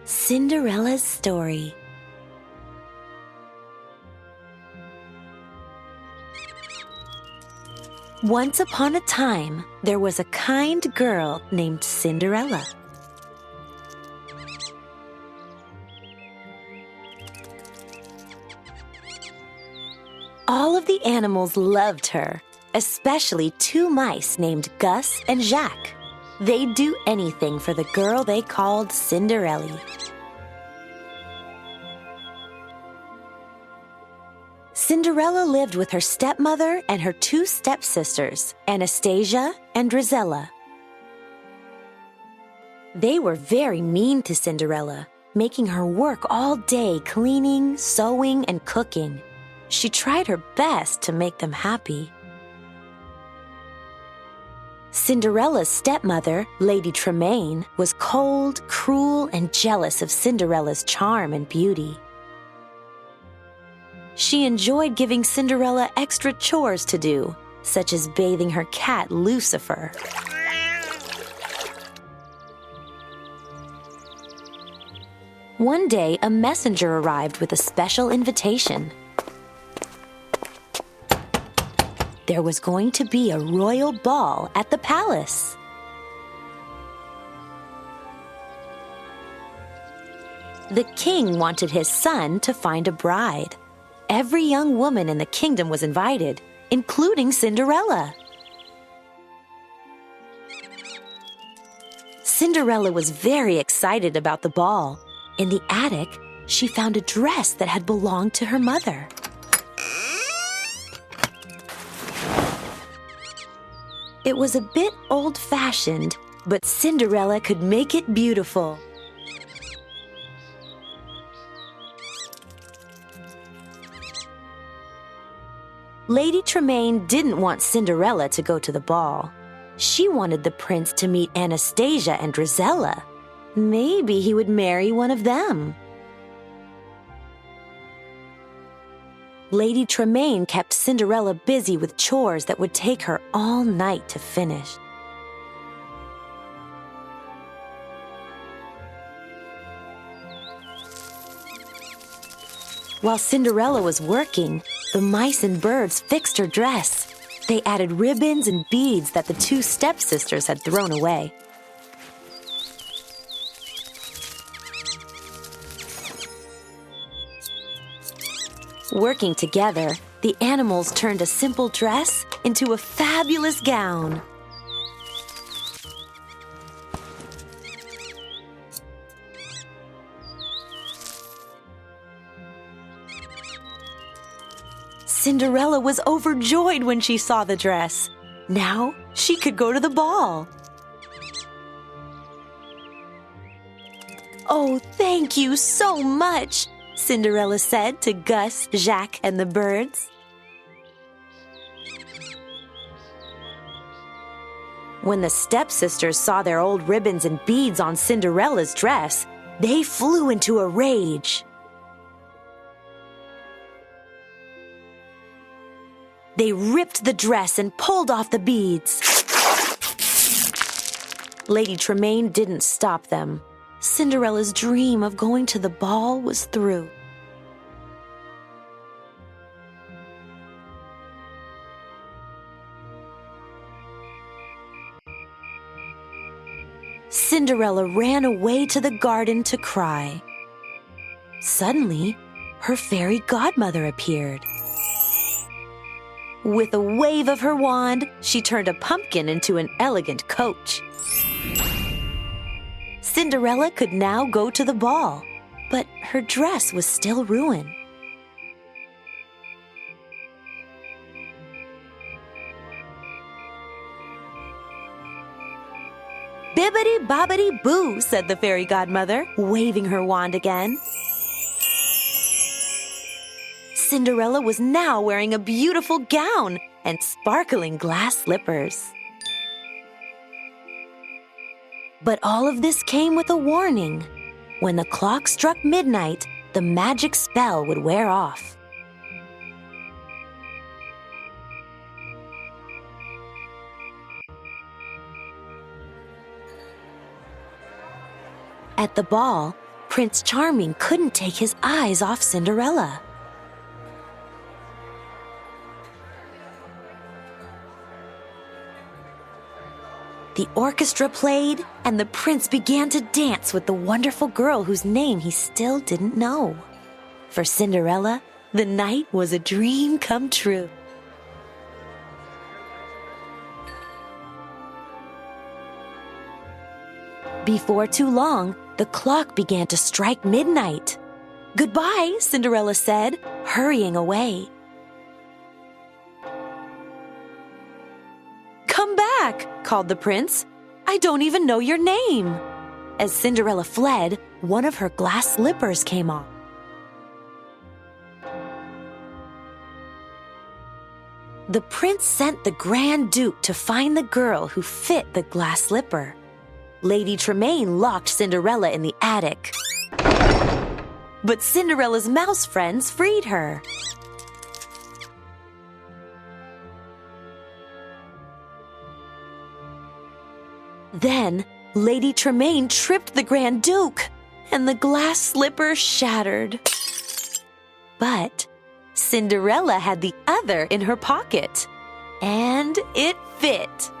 Cinderella's story. Once upon a time, there was a kind girl named Cinderella. All of the animals loved her, especially two mice named Gus and Jacques. They'd do anything for the girl they called Cinderella. Cinderella lived with her stepmother and her two stepsisters, Anastasia and Drizella. They were very mean to Cinderella, making her work all day cleaning, sewing, and cooking. She tried her best to make them happy. Cinderella's stepmother, Lady Tremaine, was cold, cruel, and jealous of Cinderella's charm and beauty. She enjoyed giving Cinderella extra chores to do, such as bathing her cat Lucifer. One day, a messenger arrived with a special invitation. There was going to be a royal ball at the palace. The king wanted his son to find a bride. Every young woman in the kingdom was invited, including Cinderella. Cinderella was very excited about the ball. In the attic, she found a dress that had belonged to her mother. It was a bit old-fashioned, but Cinderella could make it beautiful. Lady Tremaine didn't want Cinderella to go to the ball. She wanted the prince to meet Anastasia and Drizella. Maybe he would marry one of them. Lady Tremaine kept Cinderella busy with chores that would take her all night to finish. While Cinderella was working, the mice and birds fixed her dress. They added ribbons and beads that the two stepsisters had thrown away. Working together, the animals turned a simple dress into a fabulous gown. Cinderella was overjoyed when she saw the dress. Now she could go to the ball. "Oh, thank you so much," Cinderella said to Gus, Jacques, and the birds. When the stepsisters saw their old ribbons and beads on Cinderella's dress, they flew into a rage. They ripped the dress and pulled off the beads. Lady Tremaine didn't stop them. Cinderella's dream of going to the ball was through. Cinderella ran away to the garden to cry. Suddenly, her fairy godmother appeared. With a wave of her wand, she turned a pumpkin into an elegant coach. Cinderella could now go to the ball, but her dress was still ruined. "Bibbidi-bobbidi-boo," said the fairy godmother, waving her wand again. Cinderella was now wearing a beautiful gown and sparkling glass slippers. But all of this came with a warning. When the clock struck midnight, the magic spell would wear off. At the ball, Prince Charming couldn't take his eyes off Cinderella. The orchestra played, and the prince began to dance with the wonderful girl whose name he still didn't know. For Cinderella, the night was a dream come true. Before too long, the clock began to strike midnight. "Goodbye," Cinderella said, hurrying away. "Come back," called the prince. "I don't even know your name." As Cinderella fled, one of her glass slippers came off. The prince sent the Grand Duke to find the girl who fit the glass slipper. Lady Tremaine locked Cinderella in the attic. But Cinderella's mouse friends freed her. Then, Lady Tremaine tripped the Grand Duke, and the glass slipper shattered. But Cinderella had the other in her pocket, and it fit.